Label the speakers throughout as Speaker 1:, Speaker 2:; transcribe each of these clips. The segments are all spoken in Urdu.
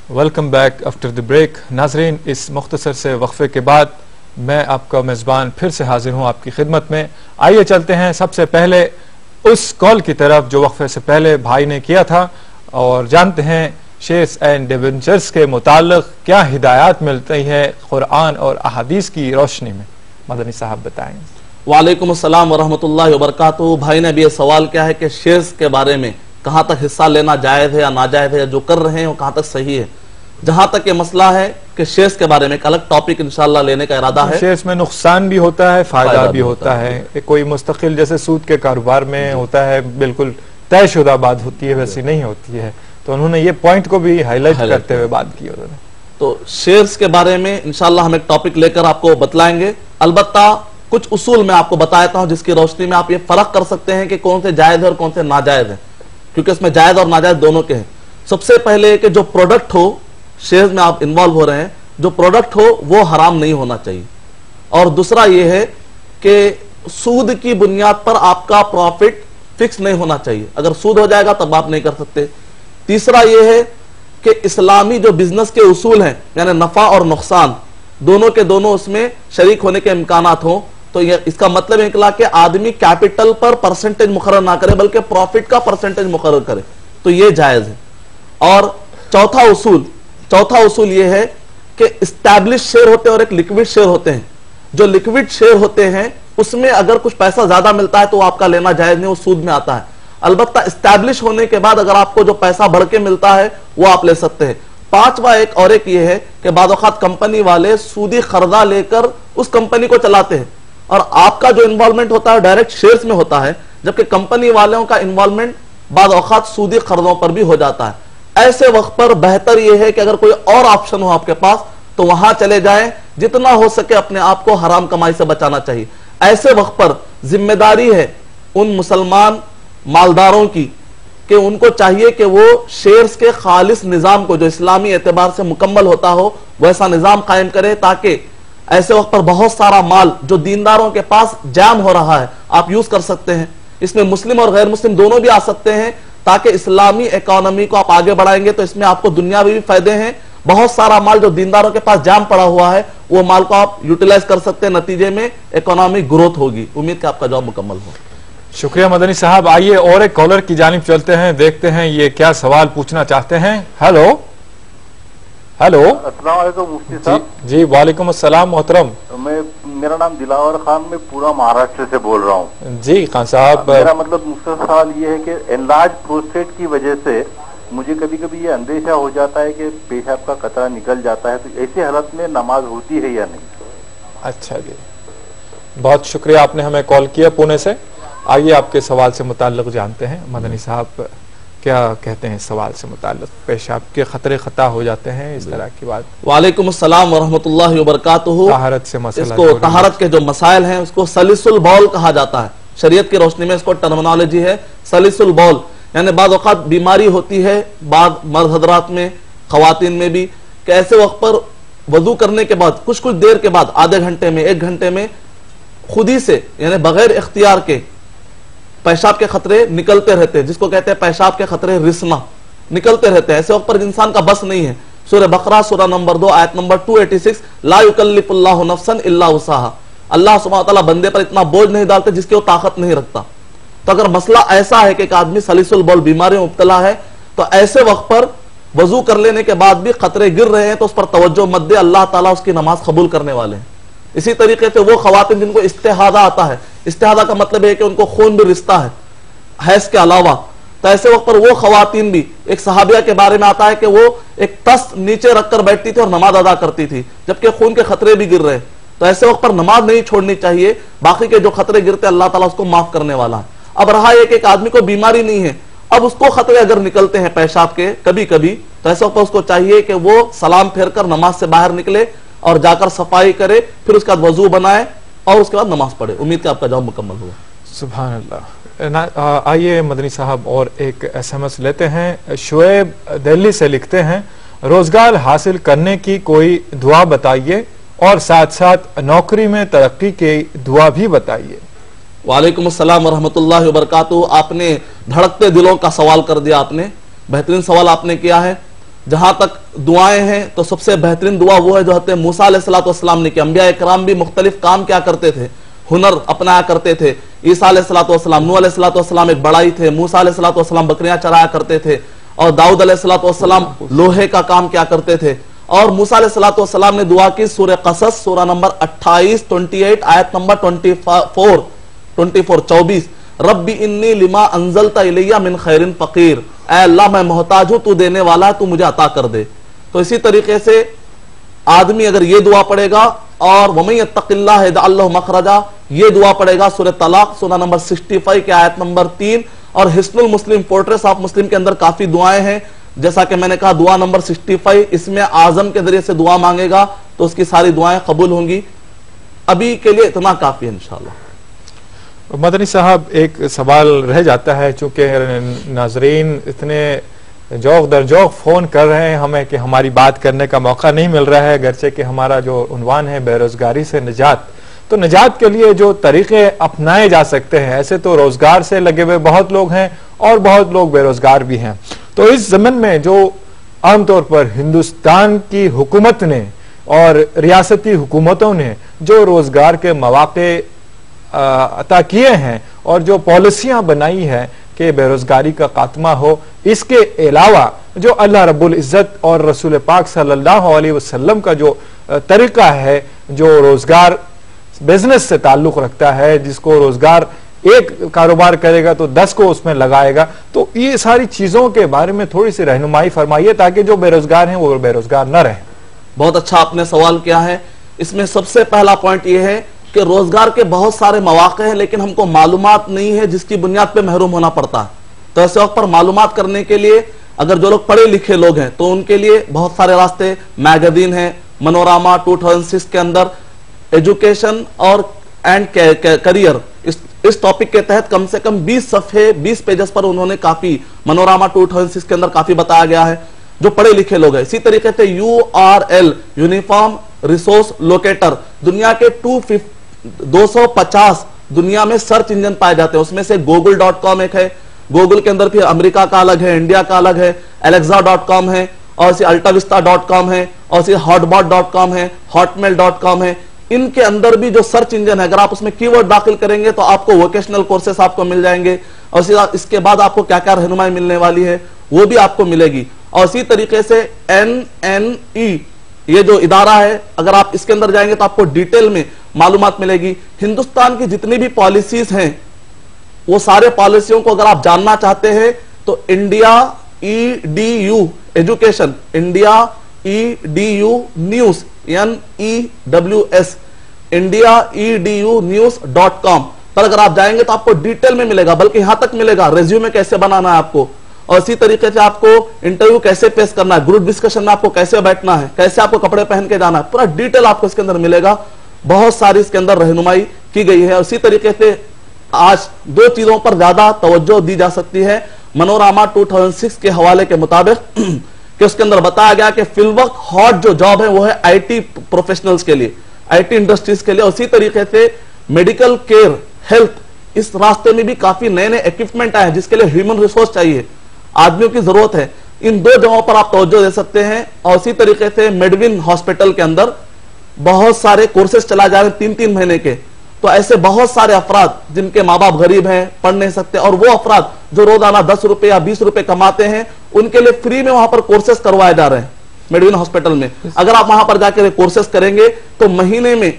Speaker 1: Welcome back after the break. ناظرین, اس مختصر سے وقفے کے بعد میں آپ کا میزبان پھر سے حاضر ہوں آپ کی خدمت میں. آئیے چلتے ہیں سب سے پہلے اس کال کی طرف جو وقفے سے پہلے بھائی نے کیا تھا اور جانتے ہیں شیئرز اینڈ ڈیبنچرز کے متعلق کیا ہدایات ملتی ہے قرآن اور احادیث کی روشنی میں. مدنی صاحب بتائیں.
Speaker 2: وعلیکم السلام ورحمۃ اللہ وبرکاتہ. بھائی نے ابھی یہ سوال کیا ہے کہ شیئرز کے بارے میں کہاں تک حصہ لینا جائز ہے یا ناجائز ہے, جو کر رہے ہیں وہ کہاں تک صحیح ہے. جہاں تک یہ مسئلہ ہے کہ شیئرز کے بارے میں ایک الگ ٹاپک انشاءاللہ لینے کا ارادہ ہے.
Speaker 1: شیئرز میں نقصان بھی ہوتا ہے, فائدہ بھی ہوتا ہے. کوئی مستقل جیسے سود کے کاروبار میں ہوتا ہے بالکل طے شدہ بات ہوتی ہے, ویسی نہیں ہوتی ہے. تو انہوں نے یہ پوائنٹ کو بھی ہائی لائٹ کرتے ہوئے بات کی.
Speaker 2: تو شیئرز کے بارے میں انشاءاللہ ہم ایک ٹاپک لے کر آپ کو بتلائیں گے. البتہ کچھ اصول میں آپ کو بتاتا ہوں جس کی روشنی میں آپ یہ فرق کر سکتے ہیں کہ کون سے جائز ہے اور کون سے ناجائز ہیں, کیونکہ اس میں جائز اور ناجائز دونوں کے ہیں. سب سے پہلے کہ جو پروڈکٹ ہو, شیئرز میں آپ انوالو ہو رہے ہیں, جو پروڈکٹ ہو وہ حرام نہیں ہونا چاہیے. اور دوسرا یہ ہے کہ سود کی بنیاد پر آپ کا پروفٹ فکس نہیں ہونا چاہیے. اگر سود ہو جائے گا تب آپ نہیں کر سکتے. تیسرا یہ ہے کہ اسلامی جو بزنس کے اصول ہیں یعنی نفع اور نقصان دونوں کے دونوں اس میں شریک ہونے کے امکانات ہوں. تو اس کا مطلب نکلا کہ آدمی کیپٹل پر پرسنٹیج مقرر نہ کرے بلکہ پروفٹ کا پرسنٹیج مقرر کرے, تو یہ جائز ہے. اور چوتھا اصول یہ ہے کہ اسٹیبلش شیئر ہوتے ہیں اور ایک لیکوڈ شیئر ہوتے ہیں. جو لیکوڈ شیئر ہوتے ہیں اس میں اگر کچھ پیسہ زیادہ ملتا ہے تو آپ کا لینا جائز نہیں, وہ سود میں آتا ہے. البتہ اسٹیبلش ہونے کے بعد اگر آپ کو جو پیسہ بڑھ کے ملتا ہے وہ آپ لے سکتے ہیں. پانچواں ایک یہ ہے کہ بعض اوقات کمپنی والے سودی قرضہ لے کر اس کمپنی کو چلاتے ہیں اور آپ کا جو انوالومنٹ ہوتا ہے ڈائریکٹ شیئرز میں ہوتا ہے, جبکہ کمپنی والوں کا انوالومنٹ بعض اوقات سودی قرضوں پر بھی ہو جاتا ہے. ایسے وقت پر بہتر یہ ہے کہ اگر کوئی اور آپشن ہو آپ کے پاس تو وہاں چلے جائیں. جتنا ہو سکے اپنے آپ کو حرام کمائی سے بچانا چاہیے. ایسے وقت پر ذمہ داری ہے ان مسلمان مالداروں کی کہ ان کو چاہیے کہ وہ شیئرز کے خالص نظام کو جو اسلامی اعتبار سے مکمل ہوتا ہو ویسا نظام قائم کرے, تاکہ ایسے وقت پر بہت سارا مال جو دینداروں کے پاس جام ہو رہا ہے آپ یوز کر سکتے ہیں. اس میں مسلم اور غیر مسلم دونوں بھی آ سکتے ہیں, تاکہ اسلامی اکانومی کو آپ آگے بڑھائیں گے تو اس میں آپ کو دنیاوی بھی فائدے ہیں. بہت سارا مال جو دینداروں کے پاس جام پڑا ہوا ہے وہ مال کو آپ یوٹیلائز کر سکتے ہیں, نتیجے میں اکانومی گروتھ ہوگی. امید کہ آپ کا جواب مکمل ہو.
Speaker 1: شکریہ مدنی صاحب. آئیے اور ایک کالر کی جانب چلتے ہیں, دیکھتے ہیں یہ کیا سوال پوچھنا چاہتے ہیں. ہیلو
Speaker 3: السلام علیکم مفتی صاحب.
Speaker 1: جی وعلیکم السلام محترم.
Speaker 3: میرا نام دلاور خان, میں پورا مہاراشٹر سے بول رہا ہوں.
Speaker 1: جی خان صاحب,
Speaker 3: میرا مطلب مختصر سوال یہ ہے کہ انلارج پروسٹیٹ کی وجہ سے مجھے کبھی کبھی یہ اندیشہ ہو جاتا ہے کہ پیشاب کا قطرہ نکل جاتا ہے, تو ایسی حالت میں نماز ہوتی ہے یا نہیں؟
Speaker 1: اچھا جی, بہت شکریہ آپ نے ہمیں کال کیا پونے سے. آئیے آپ کے سوال سے متعلق جانتے ہیں. مدنی صاحب کیا کہتے ہیں سوال سے متعلق؟ پیشاب کے خطرے خطا ہو جاتے ہیں, اس طرح کی بات.
Speaker 2: وعلیکم السلام ورحمۃ اللہ وبرکاتہ.
Speaker 1: طہارت سے مسئلہ,
Speaker 2: اس کو طہارت کے جو مسائل ہیں اس کو سلس البول کہا جاتا ہے. شریعت کی روشنی میں اس کو ٹرمنالوجی ہے سلس البول. یعنی بعض اوقات بیماری ہوتی ہے بعض مرد حضرات میں, خواتین میں بھی, کہ ایسے وقت پر وضو کرنے کے بعد کچھ دیر کے بعد آدھے گھنٹے میں 1 گھنٹے میں خود ہی سے یعنی بغیر اختیار کے پیشاب کے خطرے نکلتے رہتے ہیں, جس کو کہتے ہیں پیشاب کے خطرے رسنا نکلتے رہتے ہیں. ایسے وقت پر انسان کا بس نہیں ہے. سورہ بقرہ سورہ نمبر 2 آیت نمبر 286, لا یکلف اللہ نفسا الا وسعها. اللہ سبحانہ وتعالی بندے پر اتنا بوجھ نہیں ڈالتے جس کی وہ طاقت نہیں رکھتا. تو اگر مسئلہ ایسا ہے کہ ایک آدمی سلس البول بیماری میں مبتلا ہے تو ایسے وقت پر وضو کر لینے کے بعد بھی خطرے گر رہے ہیں تو اس پر توجہ مت دے, اللہ تعالیٰ اس کی نماز قبول کرنے والے ہیں. اسی طریقے سے وہ خواتین جن کو استحاضہ آتا ہے, استحاضہ کا مطلب ہے کہ ان کو خون بھی رستا ہے حیض کے علاوہ, تو ایسے وقت پر وہ خواتین بھی, ایک صحابیہ کے بارے میں آتا ہے کہ وہ ایک تست نیچے رکھ کر بیٹھتی تھی اور نماز ادا کرتی تھی جبکہ خون کے خطرے بھی گر رہے. تو ایسے وقت پر نماز نہیں چھوڑنی چاہیے, باقی کے جو خطرے گرتے اللہ تعالیٰ اس کو معاف کرنے والا ہے. اب رہا یہ کہ ایک آدمی کو بیماری نہیں ہے, اب اس کو خطرے اگر نکلتے ہیں پیشاب کے کبھی کبھی, تو ایسے وقت اس کو چاہیے کہ وہ سلام پھیر کر نماز سے باہر نکلے اور جا کر صفائی کرے, پھر اس کے بعد وضو بنائے اور اس کے بعد نماز پڑھے. امید کہ آپ کا جواب مکمل ہوا.
Speaker 1: سبحان اللہ. آئیے مدنی صاحب اور ایک SMS لیتے ہیں. شعیب دہلی سے لکھتے ہیں, روزگار حاصل کرنے کی کوئی دعا بتائیے اور ساتھ ساتھ نوکری میں ترقی کی دعا بھی بتائیے.
Speaker 2: وعلیکم السلام ورحمۃ اللہ وبرکاتہ. آپ نے دھڑکتے دلوں کا سوال کر دیا, آپ نے بہترین سوال آپ نے کیا ہے. جہاں تک دعائیں ہیں تو سب سے بہترین دعا وہ ہے جو حضرت موسیٰ علیہ السلام نے کی. انبیاء اکرام بھی مختلف کام کیا کرتے تھے, ہنر اپنایا کرتے تھے. عیسیٰ علیہ السلام, نوح علیہ السلام ایک بڑائی تھے, موسیٰ علیہ السلام بکریاں چرایا کرتے تھے, اور داؤد علیہ السلام لوہے کا کام کیا کرتے تھے. اور موسیٰ علیہ السلام نے دعا کی سورہ قصص سورہ نمبر 28 28 آیت نمبر 24 ربی انی لما انزلت الی من خیر فقیر, اے اللہ میں محتاج ہوں, تو دینے والا ہے, تو مجھے عطا کر دے. تو اسی طریقے سے آدمی اگر یہ دعا پڑھے گا, اور وَمَن يَتَّقِ اللَّهَ يَجْعَل لَّهُ مَخْرَجًا یہ دعا پڑھے گا سورہ طلاق سورہ نمبر 65 کے آیت نمبر 3. اور حصن المسلم فورٹریس آف مسلم کے اندر کافی دعائیں ہیں, جیسا کہ میں نے کہا دعا نمبر 65 اس میں اعظم کے ذریعے سے دعا مانگے گا تو اس کی ساری دعائیں قبول ہوں گی. ابھی کے لیے اتنا کافی ہے انشاءاللہ.
Speaker 1: مدنی صاحب ایک سوال رہ جاتا ہے, چونکہ ناظرین اتنے جوق در جوق فون کر رہے ہیں ہمیں کہ ہماری بات کرنے کا موقع نہیں مل رہا ہے, گرچہ کہ ہمارا جو عنوان ہے بے روزگاری سے نجات, تو نجات کے لیے جو طریقے اپنائے جا سکتے ہیں, ایسے تو روزگار سے لگے ہوئے بہت لوگ ہیں اور بہت لوگ بے روزگار بھی ہیں. تو اس ضمن میں جو عام طور پر ہندوستان کی حکومت نے اور ریاستی حکومتوں نے جو روزگار کے مواقع عطا کیے ہیں اور جو پالیسیاں بنائی ہیں کہ بے روزگاری کا خاتمہ ہو, اس کے علاوہ جو اللہ رب العزت اور رسول پاک صلی اللہ علیہ وسلم کا جو طریقہ ہے, جو روزگار بزنس سے تعلق رکھتا ہے, جس کو روزگار ایک کاروبار کرے گا تو 10 کو اس میں لگائے گا, تو یہ ساری چیزوں کے بارے میں تھوڑی سی رہنمائی فرمائیے تاکہ جو بے روزگار ہیں وہ بے روزگار نہ رہیں.
Speaker 2: بہت اچھا آپ نے سوال کیا ہے. اس میں سب سے پہلا پوائنٹ یہ ہے کہ روزگار کے بہت سارے مواقع ہیں لیکن ہم کو معلومات نہیں ہے, جس کی بنیاد پہ محروم ہونا پڑتا ہے. تو ایسے وقت پر معلومات کرنے کے لیے اگر جو لوگ پڑھے لکھے لوگ ہیں تو ان کے لیے بہت سارے راستے, میگزین ہیں, منوراما 2006 کے اندر ایجوکیشن اور اینڈ کریئر, اس ٹاپک کے تحت کم سے کم 20 صفحے 20 پیجز پر انہوں نے کافی منوراما 2006 کے اندر کافی بتایا گیا ہے جو پڑھے لکھے لوگ ہیں. اسی طریقے سے URL یونیفارم ریسورس لوکیٹر, دنیا کے 250 دنیا میں سرچ انجن پائے جاتے ہیں, اس میں سے google.com ایک ہے, گوگل کے اندر پھر امریکہ کا الگ ہے, انڈیا کا الگ ہے, alexa.com ہے, اور اسی altavista.com ہے, اور اسی hotbot.com ہے, hotmail.com ہے. ان کے اندر بھی جو سرچ انجن ہے اگر آپ اس میں کی ورڈ داخل کریں گے تو آپ کو ووکیشنل کورسز آپ کو مل جائیں گے, اور اس کے بعد آپ کو کیا کیا رہنمائی ملنے والی ہے وہ بھی آپ کو ملے گی. اور اسی طریقے سے NNE یہ جو ادارہ ہے اگر آپ اس کے اندر جائیں گے تو آپ کو ڈیٹیل میں معلومات ملے گی. ہندوستان کی جتنی بھی پالیسیز ہیں وہ سارے پالیسیوں کو اگر آپ جاننا چاہتے ہیں تو India EDU education, India EDU news NEWS India EDU news.com پر اگر آپ جائیں گے تو آپ کو ڈیٹیل میں ملے گا, بلکہ یہاں تک ملے گا ریزیومے کیسے بنانا ہے آپ کو, اور اسی طریقے سے آپ کو انٹرویو کیسے پیش کرنا ہے, گروپ ڈسکشن میں آپ کو کیسے بیٹھنا ہے, کیسے آپ کو کپڑے پہن کے جانا ہے, پورا ڈیٹیل آپ کو اس کے اندر ملے گا. بہت ساری اس کے اندر رہنمائی کی گئی ہے. اسی طریقے سے آج 2 چیزوں پر زیادہ توجہ دی جا سکتی ہے. منوراما 2006 کے حوالے کے مطابق کہ اس کے اندر بتایا گیا کہ فی الوقت ہاٹ جو جاب ہے وہ ہے IT پروفیشنلز کے لیے, IT انڈسٹریز کے لیے. اسی طریقے سے میڈیکل کیئر, ہیلتھ, اس راستے میں بھی کافی نئے نئے ایکوپمنٹ آئے ہیں جس کے لیے ہیومن ریسورس چاہیے, آدمیوں کی ضرورت ہے. ان 2 جگہوں پر آپ توجہ دے سکتے ہیں. اور اسی طریقے سے میڈوین ہاسپٹل کے اندر بہت سارے کورسز چلا جا رہے ہیں 3-3 مہینے کے. تو ایسے بہت سارے افراد جن کے ماں باپ غریب ہیں, پڑھ نہیں سکتے, اور وہ افراد جو روزانہ 10 روپے یا 20 روپے کماتے ہیں ان کے لیے فری میں وہاں پر کورسز کروائے جا رہے ہیں میڈوین ہاسپٹل میں. اگر آپ وہاں پر جا کے کورسز کریں گے تو مہینے میں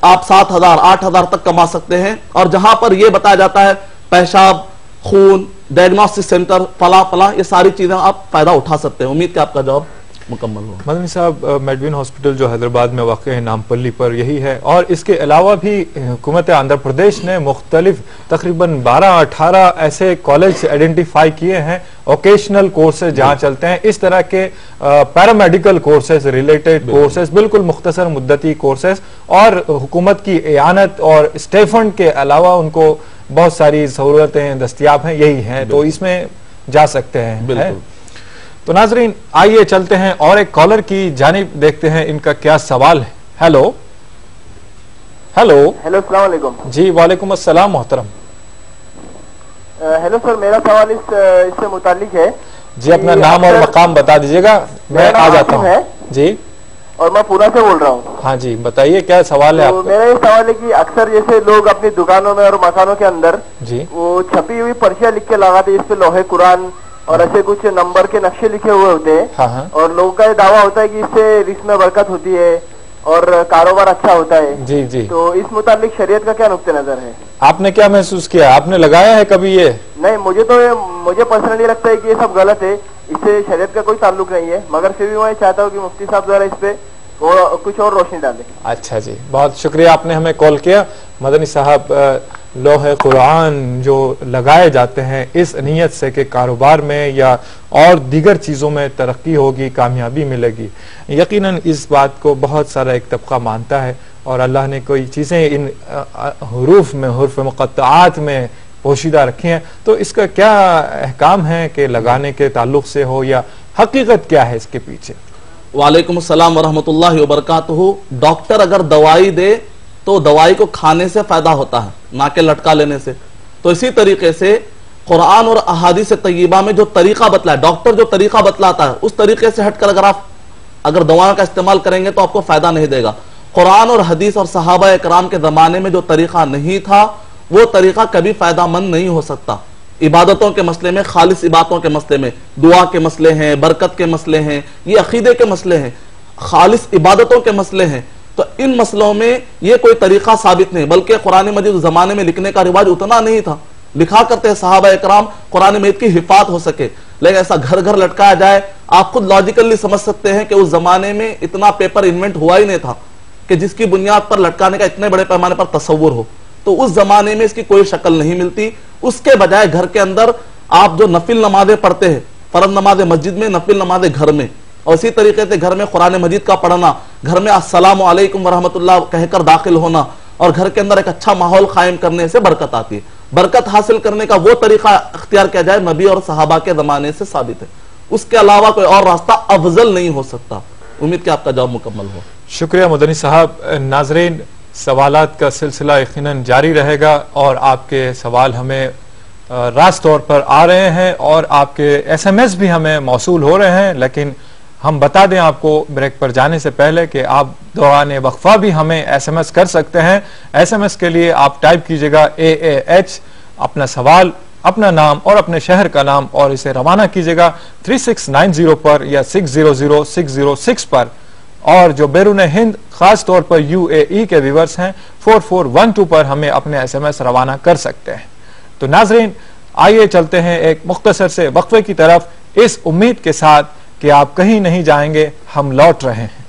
Speaker 2: آپ 7,000-8,000 تک کما سکتے ہیں. اور جہاں پر یہ بتایا جاتا ہے پیشاب, خون, ڈائگنوسٹک سینٹر, فلاں یہ ساری چیزیں آپ فائدہ اٹھا سکتے ہیں. امید کہ آپ کا جواب مکمل ہو.
Speaker 1: مدنی صاحب, میڈوین ہاسپٹل جو حیدرآباد میں واقع ہے نامپلی پر یہی ہے, اور اس کے علاوہ بھی حکومت آندھرا پردیش نے مختلف تقریباً 12-18 ایسے کالج آئیڈینٹیفائی کیے ہیں, اوکیشنل کورسز جہاں چلتے ہیں. اس طرح کے پیرامیڈیکل کورسز, ریلیٹڈ کورسز, بالکل مختصر مدتی کورسز, اور حکومت کی اعانت اور اسٹیفنڈ کے علاوہ ان کو بہت ساری سہولتیں دستیاب ہیں, یہی ہیں, تو اس میں جا سکتے ہیں. تو ناظرین آئیے چلتے ہیں اور ایک کالر کی جانب دیکھتے ہیں ان کا کیا سوال ہے. ہیلو
Speaker 4: السلام علیکم.
Speaker 1: جی وعلیکم السلام محترم.
Speaker 4: ہیلو سر, میرا سوال اس سے متعلق ہے
Speaker 1: جی اپنا نام اور مقام بتا دیجیے گا, میں آ جاتا ہوں. جی
Speaker 4: اور میں پورا سے بول رہا ہوں.
Speaker 1: ہاں جی بتائیے کیا سوال ہے آپ کا.
Speaker 4: میرا یہ سوال ہے کہ اکثر جیسے لوگ اپنی دکانوں میں اور مکانوں کے اندر
Speaker 1: جی
Speaker 4: وہ چھپی ہوئی پرچیاں لکھ کے لگاتے ہیں, اس پہ لوہے قرآن اور ایسے کچھ نمبر کے نقشے لکھے ہوئے ہوتے ہیں,
Speaker 1: ہاں ہاں
Speaker 4: اور لوگوں کا یہ دعویٰ ہوتا ہے کہ اس سے رزق میں برکت ہوتی ہے اور کاروبار اچھا ہوتا ہے.
Speaker 1: جی جی,
Speaker 4: تو اس متعلق شریعت کا کیا نقطہ نظر ہے؟
Speaker 1: آپ نے کیا محسوس کیا, آپ نے لگایا ہے کبھی یہ؟
Speaker 4: نہیں, مجھے پرسنلی لگتا ہے کہ یہ سب غلط ہے, اس سے شریعت کا کوئی تعلق نہیں ہے, مگر پھر بھی میں چاہتا ہوں کہ مفتی صاحب ذرا اس پہ کچھ اور روشنی ڈالیں.
Speaker 1: اچھا جی, بہت شکریہ آپ نے ہمیں کال کیا. مدنی صاحب, لوح قرآن جو لگائے جاتے ہیں اس نیت سے کہ کاروبار میں یا اور دیگر چیزوں میں ترقی ہوگی, کامیابی ملے گی, یقیناً اس بات کو بہت سارا ایک طبقہ مانتا ہے, اور اللہ نے کوئی چیزیں ان حروف میں, حروف مقطعات میں پوشیدہ رکھی ہیں, تو اس کا کیا احکام ہے کہ لگانے کے تعلق سے ہو, یا حقیقت کیا ہے اس کے پیچھے؟
Speaker 2: وعلیکم السلام ورحمۃ اللہ وبرکاتہ. ڈاکٹر اگر دوائی دے تو دوائی کو کھانے سے فائدہ ہوتا ہے, نہ کہ لٹکا لینے سے. تو اسی طریقے سے قرآن اور احادیث طیبہ میں جو طریقہ بتلایا, ڈاکٹر جو طریقہ بتلاتا ہے اس طریقے سے ہٹ کر اگر دوائوں کا استعمال کریں گے تو آپ کو فائدہ نہیں دے گا. قرآن اور حدیث اور صحابہ اکرام کے زمانے میں جو طریقہ نہیں تھا وہ طریقہ کبھی فائدہ مند نہیں ہو سکتا. عبادتوں کے مسئلے میں, خالص عبادتوں کے مسئلے میں, دعا کے مسئلے ہیں, برکت کے مسئلے ہیں, یہ عقیدے کے مسئلے ہیں, خالص عبادتوں کے مسئلے ہیں. تو ان مسئلوں میں یہ کوئی طریقہ ثابت نہیں, بلکہ قرآن مجید اس زمانے میں لکھنے کا رواج اتنا نہیں تھا. لکھا کرتے صحابہ اکرام قرآن مجید کی حفاظت ہو سکے, لیکن ایسا گھر گھر لٹکایا جائے, آپ خود لاجیکلی سمجھ سکتے ہیں کہ اس زمانے میں اتنا پیپر انوینٹ ہوا ہی نہیں تھا کہ جس کی بنیاد پر لٹکانے کا اتنے بڑے پیمانے پر تصور ہو. تو اس زمانے میں اس کی کوئی شکل نہیں ملتی. اس کے بجائے گھر کے اندر آپ جو نفل نمازیں پڑھتے ہیں, فرض نماز مسجد میں, نفل نمازیں گھر میں, اور اسی طریقے سے گھر میں قرآن مجید کا پڑھنا, گھر میں السلام علیکم ورحمۃ اللہ کہہ کر داخل ہونا, اور گھر کے اندر ایک اچھا ماحول قائم کرنے سے برکت آتی ہے. برکت حاصل کرنے کا وہ طریقہ اختیار کیا جائے نبی اور صحابہ کے زمانے سے ثابت ہے. اس کے علاوہ کوئی اور راستہ افضل نہیں ہو سکتا. امید کہ آپ کا جواب مکمل ہو.
Speaker 1: شکریہ مدنی صاحب. ناظرین, سوالات کا سلسلہ یقیناً جاری رہے گا, اور آپ کے سوال ہمیں راست طور پر آ رہے ہیں, اور آپ کے ایس ایم ایس بھی ہمیں موصول ہو رہے ہیں. لیکن ہم بتا دیں آپ کو بریک پر جانے سے پہلے کہ آپ دوران وقفہ بھی ہمیں ایس ایم ایس کر سکتے ہیں. ایس ایم ایس کے لیے آپ ٹائپ کیجئے گا AAH, اپنا سوال, اپنا نام اور اپنے شہر کا نام, اور اسے روانہ کیجئے گا 3690 پر یا 600606 پر. اور جو بیرون ہند خاص طور پر UAE کے ویورز ہیں 4412 پر ہمیں اپنے ایس ایم ایس روانہ کر سکتے ہیں. تو ناظرین, آئیے چلتے ہیں ایک مختصر سے وقفے کی طرف, اس امید کے ساتھ کہ آپ کہیں نہیں جائیں گے, ہم لوٹ رہے ہیں.